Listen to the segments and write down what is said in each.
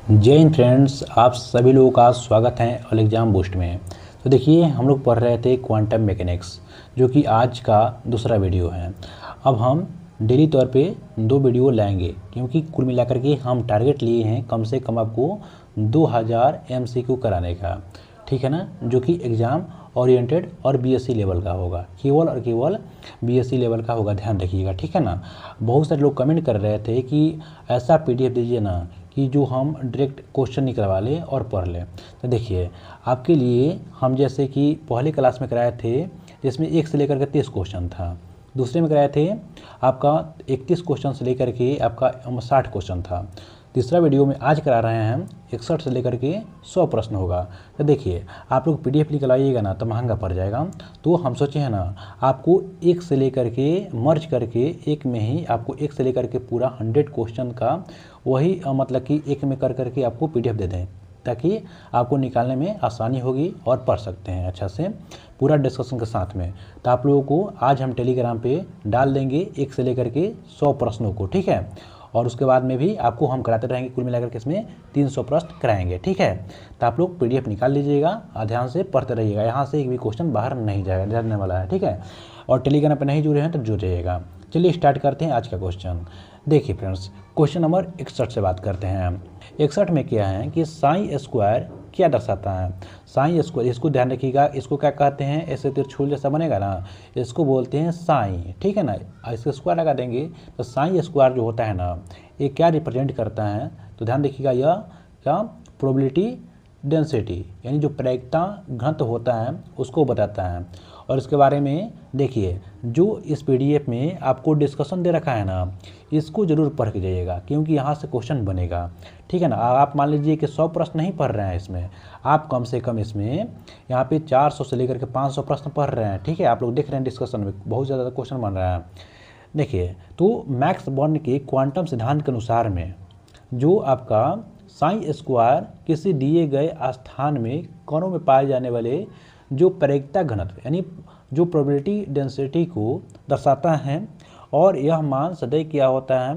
जय हिंद फ्रेंड्स, आप सभी लोगों का स्वागत है ऑल एग्जाम बूस्ट में। तो देखिए, हम लोग पढ़ रहे थे क्वांटम मैकेनिक्स, जो कि आज का दूसरा वीडियो है। अब हम डेली तौर पे 2 वीडियो लाएंगे, क्योंकि कुल मिलाकर के हम टारगेट लिए हैं कम से कम आपको 2000 MCQ कराने का, ठीक है ना, जो कि एग्ज़ाम ओरिएंटेड और बीएससी लेवल का होगा, केवल और केवल बीएससी लेवल का होगा, ध्यान रखिएगा, ठीक है ना। बहुत सारे लोग कमेंट कर रहे थे कि ऐसा पीडीएफ दीजिए ना कि जो हम डायरेक्ट क्वेश्चन निकलवा लें और पढ़ लें। तो देखिए, आपके लिए हम जैसे कि पहले क्लास में कराए थे, जिसमें 1 से लेकर के 30 क्वेश्चन था। दूसरे में कराए थे आपका 31 क्वेश्चन से लेकर के आपका 60 क्वेश्चन था। तीसरा वीडियो में आज करा रहे हैं हम 61 से लेकर के 100 प्रश्न होगा। तो देखिए, आप लोग पीडीएफ निकलवाइएगा ना तो महंगा पड़ जाएगा, तो हम सोचे हैं ना आपको 1 से लेकर के मर्ज करके एक में ही आपको 1 से लेकर के पूरा 100 क्वेश्चन का वही मतलब कि एक में कर करके आपको पीडीएफ दे दें, ताकि आपको निकालने में आसानी होगी और पढ़ सकते हैं अच्छा से पूरा डिस्कशन के साथ में। तो आप लोगों को आज हम टेलीग्राम पे डाल देंगे 1 से लेकर के 100 प्रश्नों को, ठीक है। और उसके बाद में भी आपको हम कराते रहेंगे, कुल मिलाकर के इसमें 300 प्रश्न कराएंगे, ठीक है। तो आप लोग पीडीएफ निकाल लीजिएगा और ध्यान से पढ़ते रहिएगा, यहाँ से एक भी क्वेश्चन बाहर नहीं जाने वाला है, ठीक है। और टेलीग्राम पर नहीं जुड़े हैं तो जुड़ जाइएगा। चलिए स्टार्ट करते हैं आज का क्वेश्चन। देखिए फ्रेंड्स, क्वेश्चन नंबर 61 से बात करते हैं। 61 में क्या है कि साइन स्क्वायर क्या दर्शाता है। साइन स्क्वायर, इसको ध्यान रखिएगा, इसको क्या कहते हैं, ऐसे त्रिशूल जैसा बनेगा ना, इसको बोलते हैं साइन, ठीक है ना। इसको स्क्वायर लगा देंगे तो साइन स्क्वायर जो होता है ना, ये क्या रिप्रेजेंट करता है, तो ध्यान रखिएगा, यह क्या प्रोबेबिलिटी डेंसिटी, यानी जो प्रायिकता घनत्व होता है उसको बताता है। और इसके बारे में देखिए, जो इस पीडीएफ में आपको डिस्कशन दे रखा है ना, इसको ज़रूर पढ़ के जाइएगा, क्योंकि यहाँ से क्वेश्चन बनेगा, ठीक है ना। आप मान लीजिए कि 100 प्रश्न नहीं पढ़ रहे हैं इसमें, आप कम से कम इसमें यहाँ पे 400 से लेकर के 500 प्रश्न पढ़ रहे हैं, ठीक है। आप लोग देख रहे हैं डिस्कशन में बहुत ज़्यादा क्वेश्चन बन रहा है। देखिए, तो मैक्स बॉर्न के क्वांटम सिद्धांत के अनुसार में जो आपका साइन स्क्वायर किसी दिए गए स्थान में कणों में पाए जाने वाले जो प्रायिकता घनत्व, यानी जो प्रोबेबिलिटी डेंसिटी को दर्शाता है, और यह मान सदैव क्या होता है,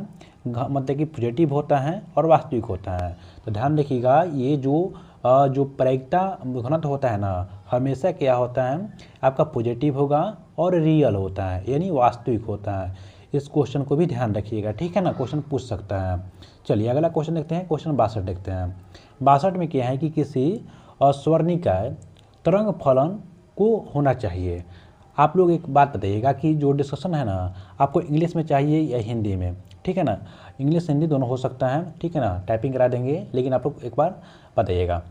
मतलब कि पॉजिटिव होता है और वास्तविक होता है। तो ध्यान रखिएगा, ये जो प्रायिकता घनत्व होता है ना, हमेशा क्या होता है, आपका पॉजिटिव होगा और रियल होता है, यानी वास्तविक होता है। इस क्वेश्चन को भी ध्यान रखिएगा, ठीक है ना, क्वेश्चन पूछ सकता है। चलिए अगला क्वेश्चन देखते हैं, क्वेश्चन 62 देखते हैं। 62 में क्या है कि किसी स्वर्णिकाय तरंग फलन को होना चाहिए। आप लोग एक बात बताइएगा कि जो डिस्कशन है ना, आपको इंग्लिश में चाहिए या हिंदी में, ठीक है ना। इंग्लिश हिंदी दोनों हो सकता है, ठीक है ना, टाइपिंग करा देंगे, लेकिन आप लोग एक बार बताइएगा।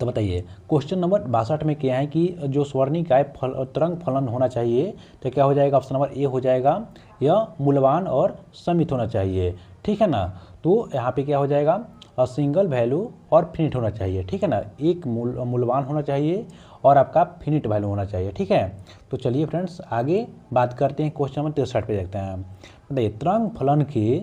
तो बताइए, क्वेश्चन नंबर 62 में क्या है कि जो स्वर्णिकाय तरंग फलन होना चाहिए, तो क्या हो जाएगा, ऑप्शन नंबर ए हो जाएगा, यह मूल्यवान और समित होना चाहिए, ठीक है ना। तो यहाँ पे क्या हो जाएगा, सिंगल वैल्यू और फिनिट होना चाहिए, ठीक है ना। एक मूल्यवान होना चाहिए और आपका फिनिट वैल्यू होना चाहिए, ठीक है। तो चलिए फ्रेंड्स आगे बात करते हैं, क्वेश्चन नंबर 63 पे देखते हैं। बताइए, तरंग फलन के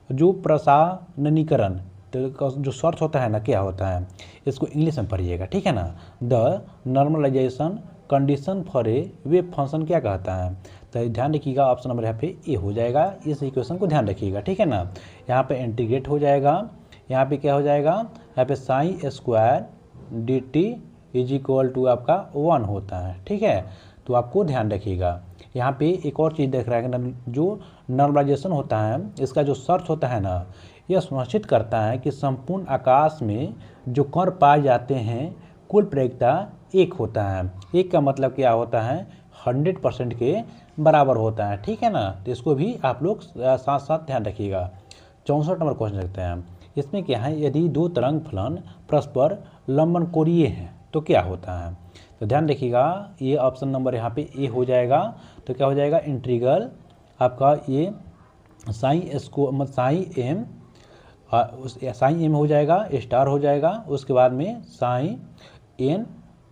जो प्रसारणीकरण जो शर्त होता है ना, क्या होता है, इसको इंग्लिश में पढ़िएगा, ठीक है ना। The normalisation condition for a wave function क्या कहता है। तो ध्यान रखिएगा, ऑप्शन नंबर यहाँ पे ए हो जाएगा। इस इक्वेशन को ध्यान रखिएगा, ठीक है ना। यहाँ पे इंटीग्रेट हो जाएगा, यहाँ पे क्या हो जाएगा, यहाँ पे sine square D T is equal to आपका 1 होता है, ठीक है। तो आपको ध्यान रखिएगा, यहाँ पे एक और चीज़ देख रहा है, जो नॉर्मलाइजेशन होता है, इसका जो शर्त होता है ना, यह सुनिश्चित करता है कि संपूर्ण आकाश में जो कण पाए जाते हैं कुल प्रायिकता 1 होता है। 1 का मतलब क्या होता है, 100% के बराबर होता है, ठीक है ना। तो इसको भी आप लोग साथ साथ ध्यान रखिएगा। 64 नंबर क्वेश्चन देखते हैं। इसमें क्या है, यदि 2 तरंग फलन परस्पर लंबन कोणीय हैं तो क्या होता है। तो ध्यान रखिएगा, ये ऑप्शन नंबर यहाँ पे ए हो जाएगा। तो क्या हो जाएगा, इंटीग्रल आपका ये साइन एम हो जाएगा, स्टार हो जाएगा, उसके बाद में sine N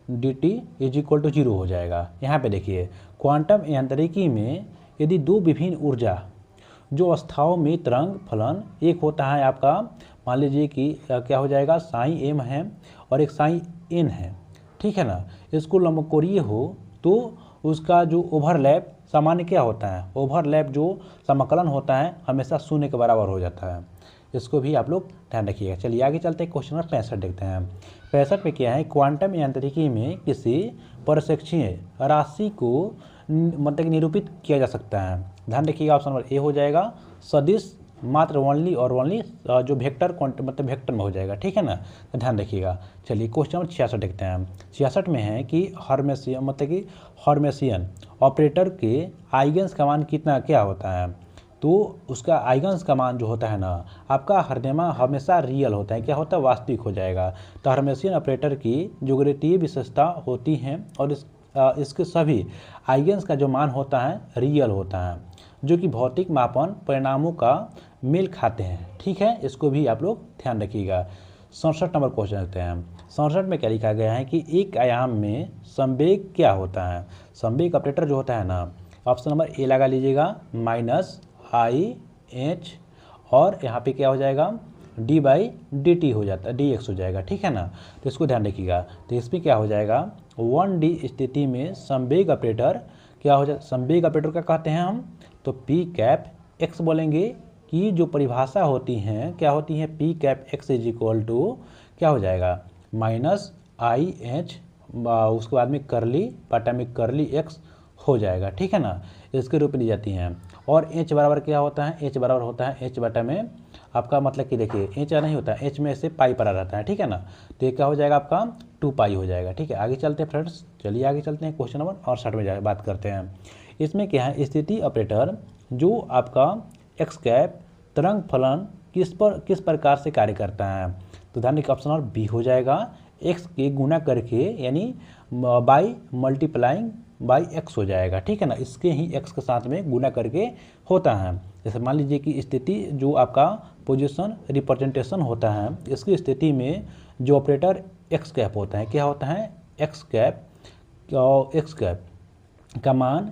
D T is equal to 0 हो जाएगा। यहाँ पे देखिए, क्वांटम यांत्रिकी में यदि 2 विभिन्न ऊर्जा जो अवस्थाओं में तरंग फलन एक होता है, आपका मान लीजिए कि क्या हो जाएगा, साइन एम है और एक साइन एन है, ठीक है ना। इसको लंबकोणीय हो तो उसका जो ओवरलैप सामान्य क्या होता है, ओवरलैप जो समाकलन होता है हमेशा 0 के बराबर हो जाता है। इसको भी आप लोग ध्यान रखिएगा। चलिए आगे चलते हैं, क्वेश्चन नंबर 65 देखते हैं। 65 में क्या है, क्वांटम यांत्रिकी में किसी परिप्रेक्षीय राशि को मतलब निरूपित किया जा सकता है। ध्यान रखिएगा, ऑप्शन नंबर ए हो जाएगा सदिश मात्र ओनली और ओनली जो वेक्टर मतलब वेक्टर में हो जाएगा, ठीक है ना, तो ध्यान रखिएगा। चलिए क्वेश्चन नंबर 66 देखते हैं। 66 में है कि हर्मेशियन मतलब कि हर्मेशियन ऑपरेटर के आइगन्स का मान कितना क्या होता है। तो उसका आइगन्स का मान जो होता है ना आपका हमेशा रियल होता है, क्या होता है, वास्तविक हो जाएगा। तो हर्मेशियन ऑपरेटर की जो गणितीय विशेषता होती हैं और इसके सभी आइगन्स का जो मान होता है रियल होता है, जो कि भौतिक मापन परिणामों का मेल खाते हैं, ठीक है। इसको भी आप लोग ध्यान रखिएगा। 67 नंबर क्वेश्चन देखते हैं। 67 में क्या लिखा गया है कि एक आयाम में संवेग क्या होता है। संवेग ऑपरेटर जो होता है ना, ऑप्शन नंबर ए लगा लीजिएगा, -IH और यहाँ पे क्या हो जाएगा d/dt हो जाता है, dx हो जाएगा, ठीक है ना। तो इसको ध्यान रखिएगा। तो इसमें क्या हो जाएगा 1D स्थिति में संवेग ऑपरेटर क्या हो जाए, संवेग ऑपरेटर का कहते हैं हम, तो p कैप x बोलेंगे कि जो परिभाषा होती हैं क्या होती हैं, p cap x is equal to क्या हो जाएगा -IH उसके बाद में करली पाटा में करली x हो जाएगा, ठीक है ना, इसके रूप में दी जाती हैं। और h बराबर क्या होता है, h बराबर होता है h बटा में आपका मतलब कि देखिए h नहीं होता है, h में से पाई पड़ा रहता है, ठीक है ना। तो ये क्या हो जाएगा आपका 2 पाई हो जाएगा, ठीक है। आगे चलते हैं फ्रेंड्स, चलिए आगे चलते हैं, क्वेश्चन नंबर 68 में बात करते हैं। इसमें क्या है, स्थिति ऑपरेटर जो आपका एक्स कैप तरंग फलन किस प्रकार से कार्य करता है। तो ध्यान रखिए, ऑप्शन नंबर बी हो जाएगा, एक्स के गुना करके यानी बाई मल्टीप्लाइंग बाई एक्स हो जाएगा, ठीक है ना। इसके ही एक्स के साथ में गुना करके होता है। जैसे मान लीजिए कि स्थिति जो आपका पोजीशन रिप्रेजेंटेशन होता है, इसकी स्थिति में जो ऑपरेटर एक्स कैप होता है क्या होता है, एक्स कैप का मान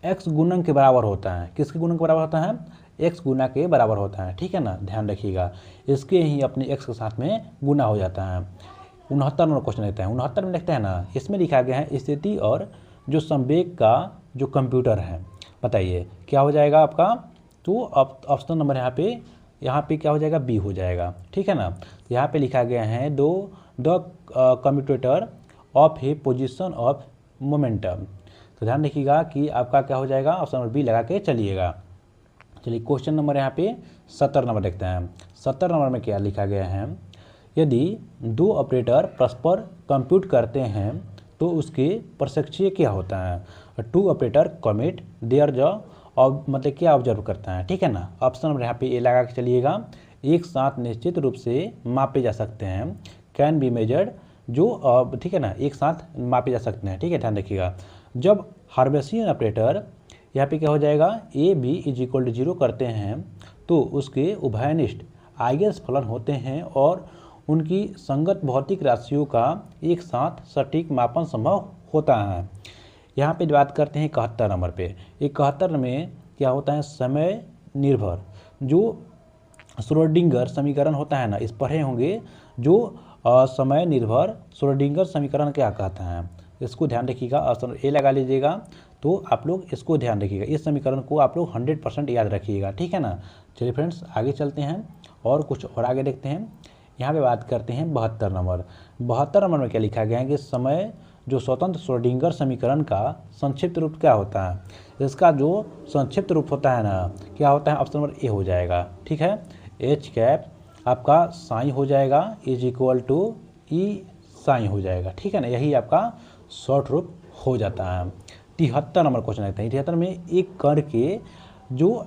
एक्स गुणन के बराबर होता है। किसके गुणन के बराबर होता है, एक्स गुना के बराबर होता है, ठीक है ना, ध्यान रखिएगा। इसके ही अपने एक्स के साथ में गुना हो जाता है। 69 नंबर क्वेश्चन देखते हैं। 69 में देखते हैं ना, इसमें लिखा गया है स्थिति और जो संवेग का जो कंप्यूटर है, बताइए क्या हो जाएगा आपका। तो ऑप्शन नंबर यहाँ पे क्या हो जाएगा, बी हो जाएगा, ठीक है ना। यहाँ पे लिखा गया है the commutator of A position of momentum. तो ध्यान रखिएगा कि आपका क्या हो जाएगा, ऑप्शन नंबर बी लगा के चलिएगा। चलिए क्वेश्चन नंबर यहाँ पे 70 नंबर देखते हैं। 70 नंबर में क्या लिखा गया है, यदि दो ऑपरेटर परस्पर कंप्यूट करते हैं तो उसके प्रत्यक्षीय क्या होता है। टू ऑपरेटर कमिट देयर जो मतलब क्या ऑब्जर्व करता है, ठीक है ना। ऑप्शन नंबर यहाँ पे ए लगा के चलिएगा, एक साथ निश्चित रूप से मापे जा सकते हैं, कैन बी मेजर्ड जो ठीक है ना, एक साथ मापे जा सकते हैं, ठीक है, ध्यान रखिएगा। जब हार्वेसियन ऑपरेटर यहाँ पे क्या हो जाएगा A B is equal to 0 करते हैं तो उसके उभयनिष्ठ आइगन्स फलन होते हैं और उनकी संगत भौतिक राशियों का एक साथ सटीक मापन संभव होता है। यहाँ पे बात करते हैं 71 नंबर पे। 71 में क्या होता है, समय निर्भर जो श्रोडिंगर समीकरण होता है ना, इस पढ़े होंगे जो समय निर्भर श्रोडिंगर समीकरण क्या कहता है, इसको ध्यान रखिएगा। ऑप्शन ए लगा लीजिएगा। तो आप लोग इसको ध्यान रखिएगा, इस समीकरण को आप लोग 100% याद रखिएगा, ठीक है ना। चलिए फ्रेंड्स आगे चलते हैं और कुछ और आगे देखते हैं। यहाँ पे बात करते हैं 72 नंबर। 72 नंबर में क्या लिखा गया है कि समय जो स्वतंत्र श्रोडिंगर समीकरण का संक्षिप्त रूप क्या होता है। इसका जो संक्षिप्त रूप होता है ना, क्या होता है, ऑप्शन नंबर ए हो जाएगा, ठीक है। एच कैप आपका साइन हो जाएगा is equal to E sine हो जाएगा, ठीक है ना, यही आपका शॉर्ट रूप हो जाता है। 73 नंबर क्वेश्चन देखते हैं। 73 में एक कण के जो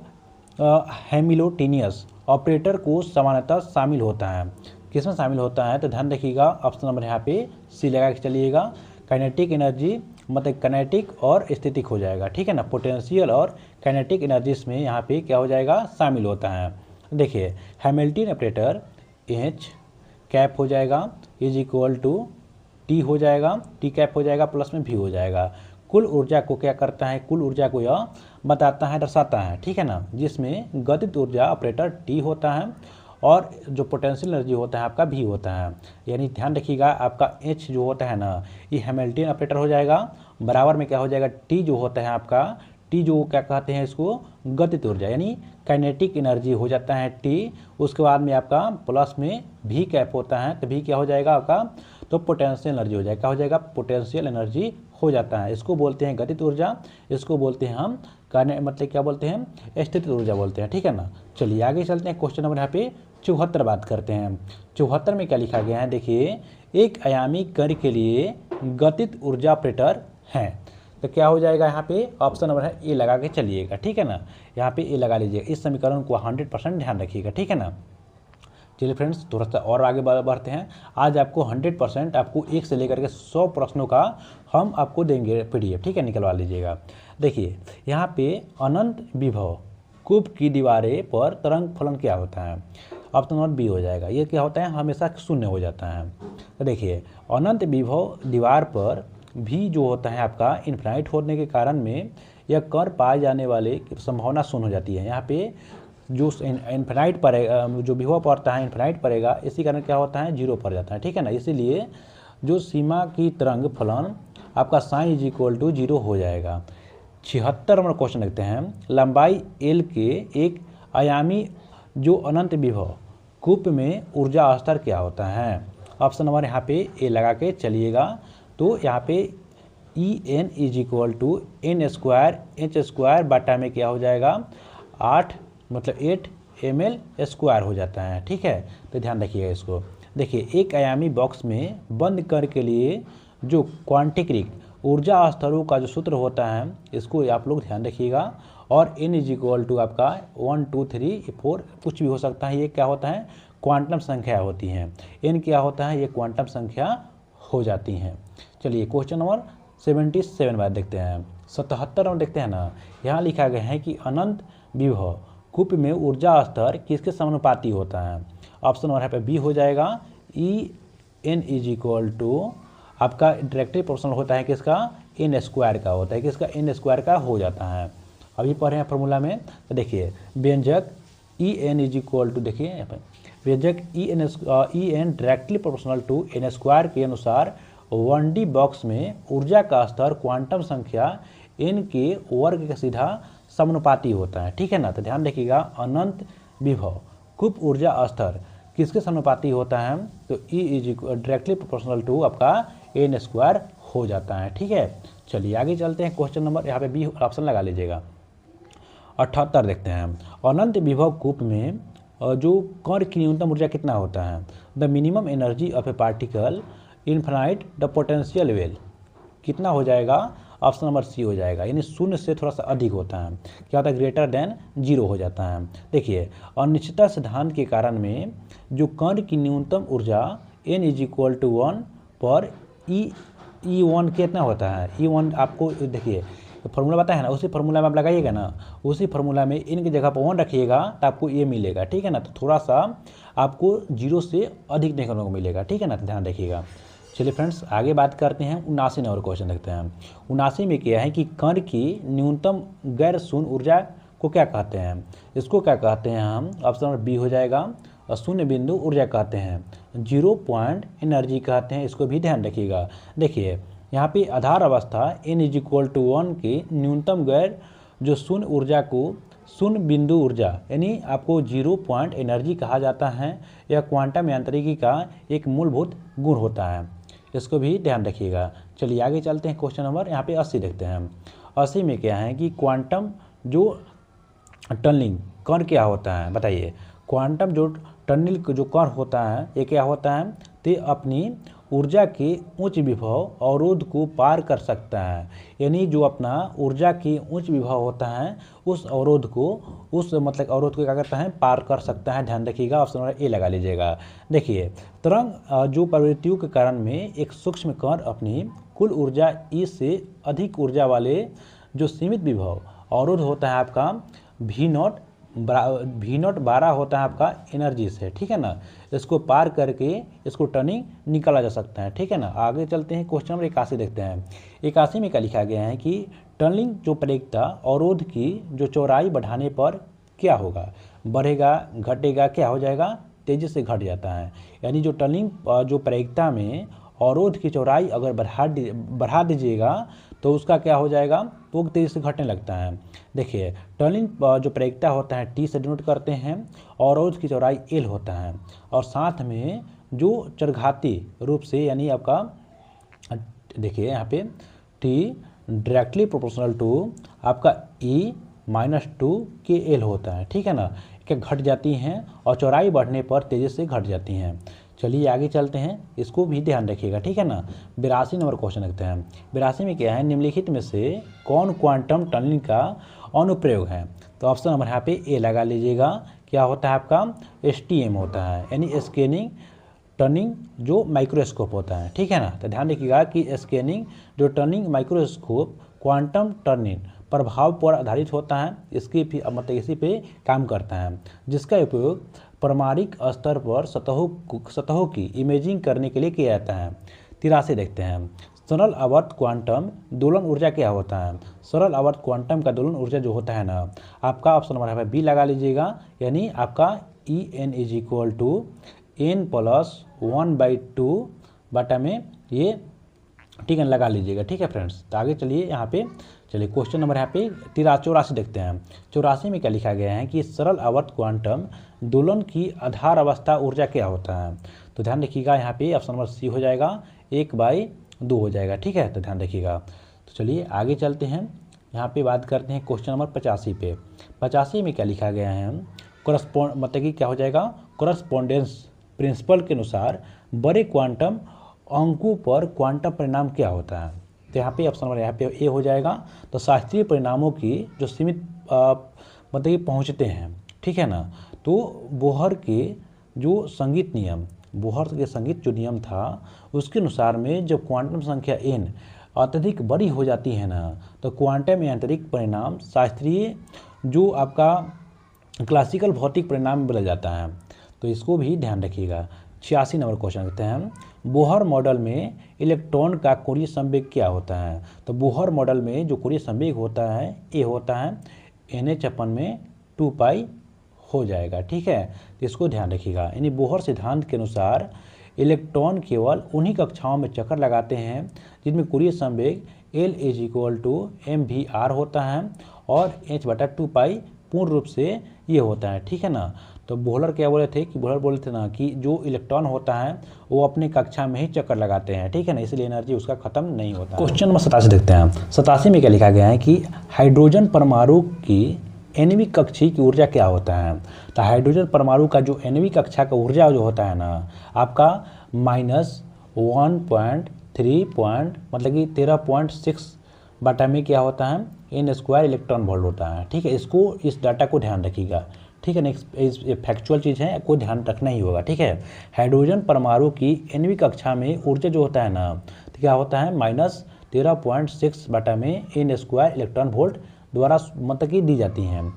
हेमिल्टोनियस ऑपरेटर को सामान्यतः शामिल होता है, किसमें शामिल होता है, तो ध्यान रखिएगा। ऑप्शन नंबर यहाँ पे सी लगा के चलिएगा। काइनेटिक एनर्जी मतलब काइनेटिक और स्टैटिक हो जाएगा, ठीक है ना। पोटेंशियल और काइनेटिक एनर्जीज में यहाँ पे क्या हो जाएगा, शामिल होता है। देखिए हैमिल्टन ऑपरेटर एच कैप हो जाएगा इज इक्वल टू टी हो जाएगा, टी कैप हो जाएगा प्लस में भी हो जाएगा। कुल ऊर्जा को क्या करता है, कुल ऊर्जा को यह बताता है, दर्शाता है, ठीक है ना, जिसमें गतिज ऊर्जा ऑपरेटर टी होता है और जो पोटेंशियल एनर्जी होता है आपका भी होता है। यानी ध्यान रखिएगा आपका एच जो होता है ना, ये हैमिल्टन ऑपरेटर हो जाएगा, बराबर में क्या हो जाएगा टी जो होता है आपका, टी जो क्या कहते हैं इसको, गतिज ऊर्जा, यानी काइनेटिक एनर्जी हो जाता है टी, उसके बाद में आपका प्लस में भी कैप होता है, तो भी क्या हो जाएगा आपका, तो पोटेंशियल एनर्जी हो जाएगा, क्या हो जाएगा, पोटेंशियल एनर्जी हो जाता है। इसको बोलते हैं गतिज ऊर्जा, इसको बोलते हैं हम मतलब क्या बोलते हैं, स्थितिज ऊर्जा बोलते हैं, ठीक है ना। चलिए आगे चलते हैं, क्वेश्चन नंबर यहाँ पे 74 बात करते हैं। 74 में क्या लिखा गया है, देखिए एक आयामी कण के लिए गतिज ऊर्जा ऑपरेटर है, तो क्या हो जाएगा यहाँ पे, ऑप्शन नंबर है ए लगा के चलिएगा, ठीक है ना। यहाँ पे ए लगा लीजिएगा, इस समीकरण को 100% ध्यान रखिएगा, ठीक है ना। चलिए फ्रेंड्स थोड़ा सा और आगे बढ़ते हैं। आज आपको 100% आपको 1 से लेकर के 100 प्रश्नों का हम आपको देंगे PDF, ठीक है, निकलवा लीजिएगा। देखिए यहाँ पे अनंत विभव कूप की दीवारें पर तरंग फलन क्या होता है, ऑप्शन नंबर बी हो जाएगा। ये क्या होता है, हमेशा शून्य हो जाता है। तो देखिए अनंत विभव दीवार पर भी जो होता है आपका इन्फिनाइट होने के कारण में यह कण पाए जाने वाले की संभावना शून्य हो जाती है। यहाँ पे जो इन्फिनाइट पड़ेगा, जो विभव पड़ता है इन्फिनाइट पड़ेगा, इसी कारण क्या होता है, जीरो पड़ जाता है, ठीक है ना। इसीलिए जो सीमा की तरंग फलन आपका साइन इज इक्वल टू 0 हो जाएगा। 76 नंबर क्वेश्चन देखते हैं, लंबाई L के एक आयामी जो अनंत विभव कूप में ऊर्जा स्तर क्या होता है, ऑप्शन नंबर यहाँ पे ए लगा के चलिएगा। तो यहाँ पे En is equal to n² बटा में क्या हो जाएगा, 8 मतलब 8 ml² हो जाता है, ठीक है। तो ध्यान रखिएगा इसको। देखिए एक आयामी बॉक्स में बंद कण के लिए जो क्वांटिकृत ऊर्जा स्तरों का जो सूत्र होता है, इसको आप लोग ध्यान रखिएगा। और n इज इक्वल टू आपका 1 2 3 4 कुछ भी हो सकता है, ये क्या होता है, क्वांटम संख्या होती हैं। n क्या होता है, ये क्वांटम संख्या हो जाती हैं। चलिए क्वेश्चन नंबर 77 बात देखते हैं। 77 नंबर देखते हैं ना, यहाँ लिखा गया है कि अनंत विभव कूप में ऊर्जा स्तर किसके समानुपाती होता है, ऑप्शन नंबर यहाँ पे बी हो जाएगा। En इज इक्वल टू आपका डायरेक्टली प्रोपोर्शनल होता है किसका, n² का होता है, किसका, n² का हो जाता है। अभी पढ़े हैं फॉर्मूला में, तो देखिए व्यंजक En इज इक्वल टू, देखिए यहाँ पे व्यंजक En directly proportional to n² के अनुसार 1D बॉक्स में ऊर्जा का स्तर क्वांटम संख्या n के वर्ग का सीधा समानुपाती होता है, ठीक है ना। तो ध्यान रखिएगा अनंत विभव कूप ऊर्जा स्तर किसके समानुपाती होता है, तो E is directly proportional to आपका n² हो जाता है, ठीक है। चलिए आगे चलते हैं, क्वेश्चन नंबर यहाँ पे बी ऑप्शन लगा लीजिएगा। 78 देखते हैं, अनंत विभव कूप में जो कण की न्यूनतम ऊर्जा कितना होता है, the minimum energy of A particle infinite the potential well कितना हो जाएगा, ऑप्शन नंबर सी हो जाएगा, यानी शून्य से थोड़ा सा अधिक होता है, क्या होता है, ग्रेटर देन 0 हो जाता है। देखिए अनिश्चितता सिद्धांत के कारण में जो कण की न्यूनतम ऊर्जा n इज इक्वल टू 1 पर E1 कितना होता है, E1 आपको देखिए फॉर्मूला बताया है ना, उसी फॉर्मूला में आप लगाइएगा ना, उसी फॉर्मूला में इन की जगह पर 1 रखिएगा तो आपको ये मिलेगा, ठीक है ना। तो थोड़ा सा आपको 0 से अधिक देखने को मिलेगा, ठीक है ना, तो ध्यान रखिएगा। चलिए फ्रेंड्स आगे बात करते हैं। 79 नंबर क्वेश्चन देखते हैं। 79 में क्या है कि कण की न्यूनतम गैर शून्य ऊर्जा को क्या कहते हैं, इसको क्या कहते हैं हम, ऑप्शन नंबर बी हो जाएगा, शून्य बिंदु ऊर्जा कहते हैं, 0 पॉइंट एनर्जी कहते हैं, इसको भी ध्यान रखिएगा। देखिए यहाँ पे आधार अवस्था n इज इक्वल टू 1 की न्यूनतम गैर जो शून्य ऊर्जा को शून्य बिंदु ऊर्जा यानी आपको 0 पॉइंट एनर्जी कहा जाता है। यह क्वांटम यांत्रिकी का एक मूलभूत गुण होता है, इसको भी ध्यान रखिएगा। चलिए आगे चलते हैं, क्वेश्चन नंबर यहाँ पे 80 देखते हैं। 80 में क्या है कि क्वांटम जो टनलिंग कण क्या होता है, बताइए। क्वांटम जो टनलिंग जो कण होता है ये क्या होता है, तो अपनी ऊर्जा के उच्च विभव अवरोध को पार कर सकता है, यानी जो अपना ऊर्जा की उच्च विभव होता है उस अवरोध को मतलब अवरोध को क्या करता है, पार कर सकता है। ध्यान रखिएगा, ऑप्शन नंबर ए लगा लीजिएगा। देखिए तरंग जो प्रवृत्तियों के कारण में एक सूक्ष्म कण अपनी कुल ऊर्जा ई से अधिक ऊर्जा वाले जो सीमित विभव अवरोध होता है आपका V0 12 होता है आपका एनर्जी से, ठीक है ना। इसको पार करके इसको टर्निंग निकाला जा सकता है, ठीक है ना। आगे चलते हैं, क्वेश्चन नंबर 81 देखते हैं। 81 में क्या लिखा गया है कि टर्निंग जो प्रयोक्ता अवरोध की जो चौड़ाई बढ़ाने पर क्या होगा, बढ़ेगा घटेगा, क्या हो जाएगा, तेजी से घट जाता है। यानी जो टर्निंग जो प्रयोक्ता में अवरोध की चौड़ाई अगर बढ़ा दीजिएगा तो उसका क्या हो जाएगा, वो तेज़ी से घटने लगता है। देखिए टर्निंग जो प्रायिकता होता है टी से डिनोट करते हैं और अवरोध की चौड़ाई एल होता है, और साथ में जो चरघाती रूप से यानी आपका देखिए यहाँ पे टी डायरेक्टली प्रोपोर्शनल टू आपका ई -2 के एल होता है, ठीक है ना, क्या घट जाती हैं और चौड़ाई बढ़ने पर तेज़ी से घट जाती हैं। चलिए आगे चलते हैं, इसको भी ध्यान रखिएगा, ठीक है ना। 82 नंबर क्वेश्चन देखते हैं। 82 में क्या है, निम्नलिखित में से कौन क्वांटम टनलिंग का अनुप्रयोग है। तो ऑप्शन नंबर यहाँ पे ए लगा लीजिएगा। क्या होता है आपका, STM होता है, यानी स्कैनिंग टर्निंग जो माइक्रोस्कोप होता है, ठीक है ना। तो ध्यान रखिएगा कि स्कैनिंग जो टर्निंग माइक्रोस्कोप क्वांटम टर्निंग प्रभाव पर आधारित होता है, इसकी भी मतलब इसी पे काम करता है, जिसका उपयोग परमाणिक स्तर पर सतहों की इमेजिंग करने के लिए किया जाता है। 83 देखते हैं, सरल आवर्त क्वांटम दोलन ऊर्जा क्या होता है। सरल आवर्त क्वांटम का दोलन ऊर्जा जो होता है ना, आपका ऑप्शन नंबर यहाँ पे बी लगा लीजिएगा, यानी आपका En = n+1/2 बटा में ये ठीक है लगा लीजिएगा, ठीक है फ्रेंड्स। तो आगे चलिए यहाँ पे, चलिए क्वेश्चन नंबर यहाँ पे 84 देखते हैं। 84 में क्या लिखा गया है कि सरल आवर्त क्वांटम दोलन की आधार अवस्था ऊर्जा क्या होता है। तो ध्यान रखिएगा यहाँ पे ऑप्शन नंबर सी हो जाएगा, 1/2 हो जाएगा, ठीक है। तो ध्यान रखिएगा। तो चलिए आगे चलते हैं, यहाँ पे बात करते हैं क्वेश्चन नंबर 85 पे। 85 में क्या लिखा गया है, मतलब कि क्या हो जाएगा, करस्पॉन्डेंस प्रिंसिपल के अनुसार बड़े क्वांटम अंकों पर क्वांटम परिणाम क्या होता है। तो यहाँ पे ऑप्शन नंबर यहाँ पे ए हो जाएगा। तो शास्त्रीय परिणामों की जो सीमित मतलब कि पहुँचते हैं, ठीक है ना। तो बोहर के संगीत जो नियम था उसके अनुसार में जब क्वांटम संख्या n अत्यधिक बड़ी हो जाती है ना, तो क्वांटम यांत्रिक परिणाम शास्त्रीय जो आपका क्लासिकल भौतिक परिणाम में बदल जाता है। तो इसको भी ध्यान रखिएगा। 86 नंबर क्वेश्चन देखते हैं, बोहर मॉडल में इलेक्ट्रॉन का कोणीय संवेग क्या होता है। तो बोहर मॉडल में जो कोणीय संवेग होता है ये होता है NH/2π हो जाएगा, ठीक है। तो इसको ध्यान रखिएगा। यानी बोहर सिद्धांत के अनुसार इलेक्ट्रॉन केवल उन्हीं कक्षाओं में चक्कर लगाते हैं जिनमें कोणीय संवेग L = mvr होता है और h/2π पूर्ण रूप से ये होता है, ठीक है ना। तो बोहलर क्या बोले थे ना कि जो इलेक्ट्रॉन होता है वो अपने कक्षा में ही चक्कर लगाते हैं, ठीक है ना, इसलिए एनर्जी उसका खत्म नहीं होता। क्वेश्चन नंबर 87 देखते हैं। 87 में क्या लिखा गया है कि हाइड्रोजन परमाणु की nवीं कक्षा की ऊर्जा क्या होता है। तो हाइड्रोजन परमाणु का जो nवीं कक्षा का ऊर्जा जो होता है ना, आपका -1.3 मतलब कि 13.6 बटा में क्या होता है, n² इलेक्ट्रॉन वोल्ट होता है, ठीक है। इस डाटा को ध्यान रखिएगा, ठीक है ना। ये फैक्चुअल चीज़ है, को ध्यान रखना ही होगा, ठीक है। हाइड्रोजन परमाणु की nवीं कक्षा में ऊर्जा जो होता है ना, तो क्या होता है -13.6 बटा में n² इलेक्ट्रॉन वोल्ट द्वारा मतलब कि दी जाती हैं।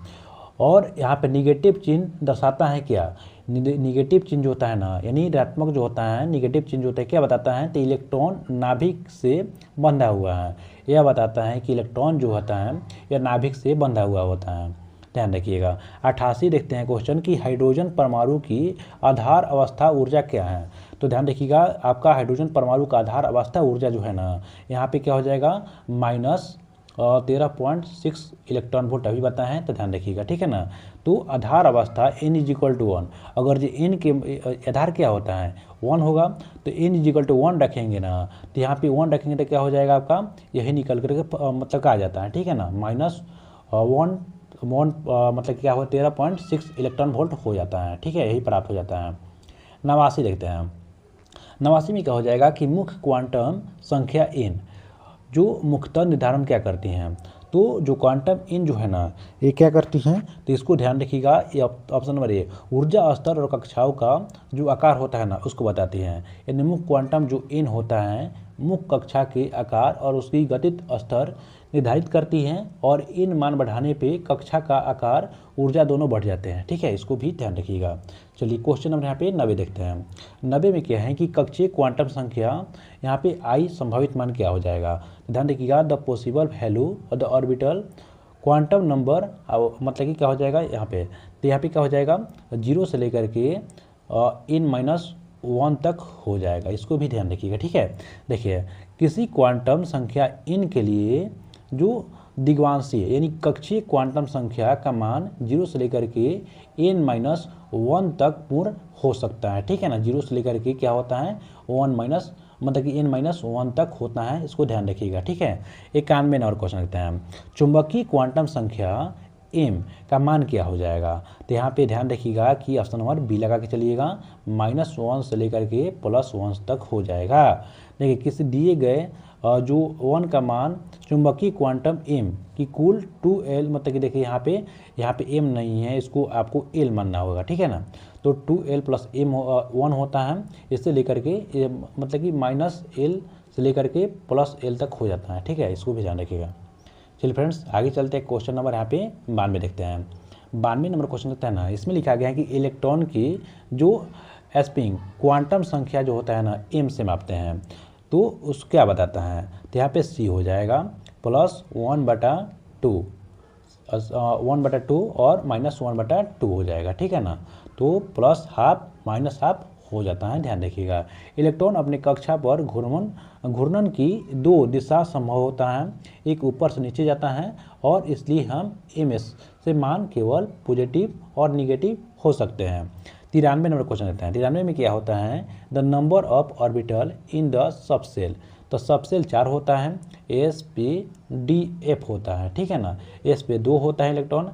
और यहाँ पे निगेटिव चिन्ह दर्शाता है क्या, निगेटिव चिन्ह जो होता है ना, यानी ऋणात्मक जो होता है, निगेटिव चिन्ह जो होता है क्या बताता है, तो इलेक्ट्रॉन नाभिक से बंधा हुआ है, यह बताता है कि इलेक्ट्रॉन जो होता है यह नाभिक से बंधा हुआ होता है, ध्यान रखिएगा। 88 देखते हैं क्वेश्चन की हाइड्रोजन परमाणु की आधार अवस्था ऊर्जा क्या है। तो ध्यान रखिएगा, आपका हाइड्रोजन परमाणु का आधार अवस्था ऊर्जा जो है ना, यहाँ पे क्या हो जाएगा -13.6 इलेक्ट्रॉन वोल्ट अभी बताएं, तो ध्यान रखिएगा, ठीक है ना। तो आधार अवस्था n = 1, अगर जो n के आधार क्या होता है 1 होगा, तो n = 1 रखेंगे ना, तो यहाँ पे 1 रखेंगे तो क्या हो जाएगा आपका, यही निकल करके मतलब का आ जाता है, ठीक है ना। -1 मतलब क्या हो 13.6 इलेक्ट्रॉन वोल्ट हो जाता है, ठीक है, यही प्राप्त हो जाता है। 89 देखते हैं। 89 में क्या हो जाएगा कि मुख्य क्वांटम संख्या n जो मुख्यतः निर्धारण क्या करती हैं। तो जो क्वांटम इन जो है ना, ये क्या करती हैं, तो इसको ध्यान रखिएगा। ये ऑप्शन नंबर ए ऊर्जा स्तर और कक्षाओं का जो आकार होता है ना उसको बताती हैं। यानी मुख्य क्वांटम जो इन होता है मुख्य कक्षा के आकार और उसकी गतिज स्तर निर्धारित करती हैं, और इन मान बढ़ाने पे कक्षा का आकार ऊर्जा दोनों बढ़ जाते हैं, ठीक है, इसको भी ध्यान रखिएगा। चलिए क्वेश्चन नंबर यहाँ पे 90 देखते हैं। 90 में क्या है कि कक्षीय क्वांटम संख्या यहाँ पे आई संभावित मान क्या हो जाएगा। ध्यान रखिएगा, the possible value of the orbital quantum number मतलब कि क्या हो जाएगा यहाँ पे, तो यहाँ पे क्या हो जाएगा 0 से लेकर के n 1 तक हो जाएगा, इसको भी ध्यान रखिएगा। ठीक है, देखिए किसी क्वांटम संख्या n के लिए जो दिग्वांशीय यानी कक्षीय क्वांटम संख्या का मान 0 से लेकर के n-1 तक पूर्ण हो सकता है। ठीक है ना, 0 से लेकर के क्या होता है 1 मतलब कि n-1 तक होता है, इसको ध्यान रखिएगा। ठीक है, 91 नंबर क्वेश्चन लिखते हैं, चुंबकीय क्वांटम संख्या m का मान क्या हो जाएगा। तो यहाँ पे ध्यान रखिएगा कि ऑप्शन नंबर बी लगा के चलिएगा, -1 से लेकर के +1 तक हो जाएगा। देखिए किसी दिए गए जो 1 का मान चुंबकीय क्वांटम m की कुल 2l, मतलब कि देखिए यहाँ पे m नहीं है, इसको आपको l मानना होगा। ठीक है ना, तो 2l + m 1 होता है, इससे लेकर के मतलब कि -l से लेकर के +l तक हो जाता है। ठीक है, इसको भी ध्यान रखिएगा। चलिए फ्रेंड्स आगे चलते हैं, क्वेश्चन नंबर यहाँ पे 92 देखते हैं। 92 नंबर क्वेश्चन लगता है ना, इसमें लिखा गया है कि इलेक्ट्रॉन की जो स्पिन क्वांटम संख्या जो होता है ना m से मापते हैं, तो उस क्या बताता है। तो यहाँ पे c हो जाएगा +1/2 और -1/2 हो जाएगा। ठीक है ना, तो +½ -½ हो जाता है, ध्यान रखिएगा। इलेक्ट्रॉन अपने कक्षा पर घूर्णन की 2 दिशा संभव होता है, एक ऊपर से नीचे जाता है, और इसलिए हम ms से मान केवल पॉजिटिव और निगेटिव हो सकते हैं। 93 नंबर क्वेश्चन लेते हैं। 93 में क्या होता है, the number of orbital in the subshell. तो सबसेल 4 होता है, s p d f होता है। ठीक है ना, s पे 2 होता है इलेक्ट्रॉन,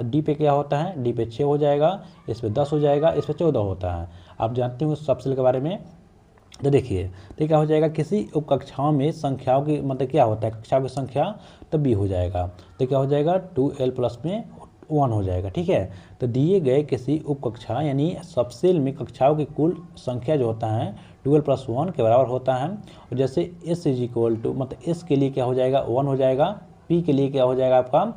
d पे क्या होता है, d पे 6 हो जाएगा, इस पे 10 हो जाएगा, इस पे 14 होता है। आप जानते हो सबसेल के बारे में। तो देखिए तो क्या हो जाएगा, किसी उपकक्षाओं में संख्याओं की मतलब क्या होता है, कक्षाओं की संख्या तो b हो जाएगा, तो क्या हो जाएगा 2l+ में 1 हो जाएगा। ठीक है, तो दिए गए किसी उपकक्षा यानी सबसेल में कक्षाओं की कुल संख्या जो होता है 12 + 1 के बराबर होता है। और जैसे s मतलब s के लिए क्या हो जाएगा 1 हो जाएगा, p के लिए क्या हो जाएगा आपका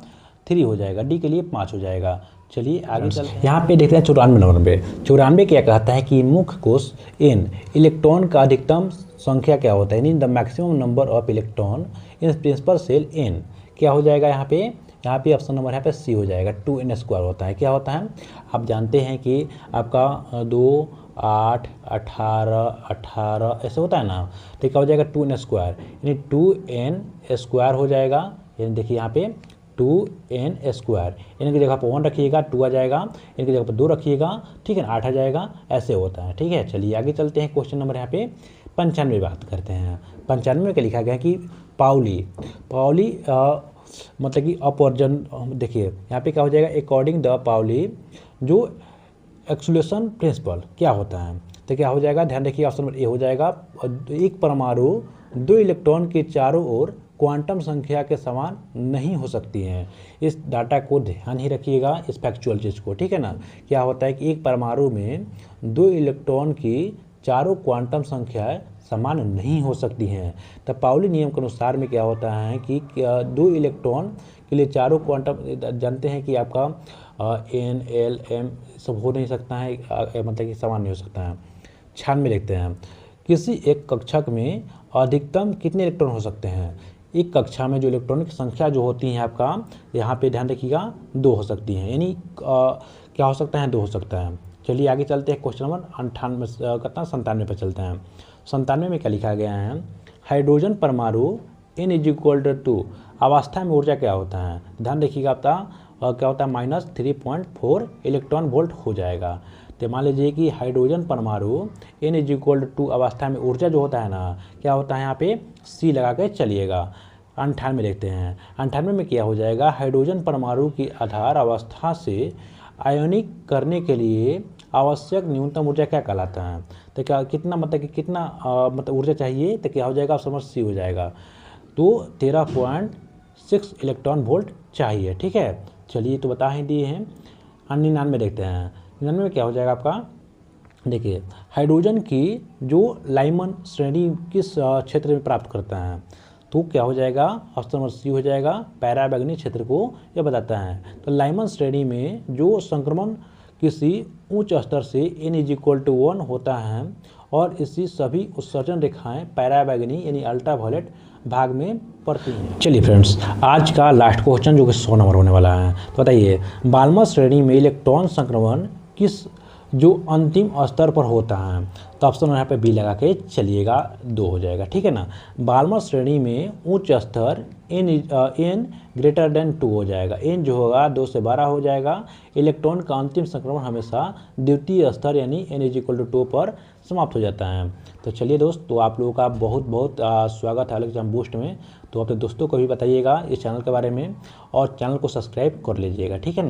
3 हो जाएगा, d के लिए 5 हो जाएगा। चलिए आगे चलते हैं, यहाँ पे देखते हैं 94 नंबर पे। 94 क्या कहता है कि मुख्य कोश n इलेक्ट्रॉन का अधिकतम संख्या क्या होता है, यानी the maximum number of electron in principal shell n क्या हो जाएगा। यहाँ पे ऑप्शन नंबर यहाँ पे सी हो जाएगा, 2n² होता है। क्या होता है, आप जानते हैं कि आपका 2 8 18 ऐसे होता है ना, तो क्या हो जाएगा 2n², यानी 2n² हो जाएगा। यानी देखिए यहाँ पे 2n², इनकी जगह पर 1 रखिएगा 2 आ जाएगा, इनकी जगह पर 2 रखिएगा, ठीक है ना 8 आ जाएगा, ऐसे होता है। ठीक है, चलिए आगे चलते हैं, क्वेश्चन नंबर यहाँ पे 95 बात करते हैं। 95 में क्या लिखा गया है कि पाउली मतलब कि अपवर्जन। देखिए यहाँ पे क्या हो जाएगा, अकॉर्डिंग द पाउली जो एक्सक्लूशन प्रिंसिपल क्या होता है, तो क्या हो जाएगा, ध्यान रखिए ऑप्शन नंबर ए हो जाएगा। एक परमाणु 2 इलेक्ट्रॉन के चारों ओर क्वांटम संख्या के समान नहीं हो सकती हैं। इस डाटा को ध्यान ही रखिएगा, इस फैक्चुअल चीज़ को। ठीक है ना, क्या होता है कि एक परमाणु में 2 इलेक्ट्रॉन की चारों क्वांटम संख्याएं समान नहीं हो सकती हैं। तो पाउली नियम के अनुसार में क्या होता है कि 2 इलेक्ट्रॉन के लिए चारों क्वांटम जानते हैं कि आपका n l m सब हो नहीं सकता है, मतलब कि समान नहीं हो सकता है। 96 लिखते हैं, किसी एक कक्षक में अधिकतम कितने इलेक्ट्रॉन हो सकते हैं। एक कक्षा में जो इलेक्ट्रॉन की संख्या जो होती है आपका, यहाँ पे ध्यान रखिएगा 2 हो सकती हैं, यानी क्या हो सकता है 2 हो सकता है। चलिए आगे चलते हैं, क्वेश्चन नंबर 97 पर चलते हैं। 97 में क्या लिखा गया है, हाइड्रोजन परमाणु n = 2 अवस्था में ऊर्जा क्या होता है। ध्यान रखिएगा आपका क्या होता है -3.4 इलेक्ट्रॉन वोल्ट हो जाएगा। तो मान लीजिए कि हाइड्रोजन परमाणु n = 2 अवस्था में ऊर्जा जो होता है ना, क्या होता है यहाँ पे C लगा के चलिएगा। 98 देखते हैं, 98 में क्या हो जाएगा, हाइड्रोजन परमाणु की आधार अवस्था से आयोनिक करने के लिए आवश्यक न्यूनतम ऊर्जा क्या कहलाता है। तो क्या कितना मतलब कि कितना मतलब ऊर्जा चाहिए, तो क्या हो जाएगा समझ सी हो जाएगा, तो 13.6 इलेक्ट्रॉन वोल्ट चाहिए। ठीक है, चलिए तो बता ही दिए हैं। 99 देखते हैं, 99 में क्या हो जाएगा आपका, देखिए हाइड्रोजन की जो लाइमन श्रेणी किस क्षेत्र में प्राप्त करता है, तो क्या हो जाएगा ऑप्शन नंबर सी हो जाएगा, पैराबैंगनी क्षेत्र को यह बताता है। तो लाइमन श्रेणी में जो संक्रमण किसी उच्च स्तर से n = 1 होता है और इसी सभी उत्सर्जन रेखाएं पैराबैंगनी यानी अल्ट्रावायलेट भाग में पड़ती हैं। चलिए फ्रेंड्स, आज का लास्ट क्वेश्चन जो कि 100 नंबर होने वाला है, तो बताइए बाल्मर श्रेणी में इलेक्ट्रॉन संक्रमण किस जो अंतिम स्तर पर होता है, तो ऑप्शन यहाँ पे बी लगा के चलिएगा, 2 हो जाएगा, ठीक है ना। बाल्मर श्रेणी में उच्च स्तर n ग्रेटर देन 2 हो जाएगा, n जो होगा 2 से 12 हो जाएगा। इलेक्ट्रॉन का अंतिम संक्रमण हमेशा द्वितीय स्तर यानी n=2 पर समाप्त हो जाता है। तो चलिए दोस्त, तो आप लोगों का बहुत बहुत स्वागत है अलग एग्जाम बूस्ट में। तो अपने दोस्तों को भी बताइएगा इस चैनल के बारे में और चैनल को सब्सक्राइब कर लीजिएगा, ठीक है ना।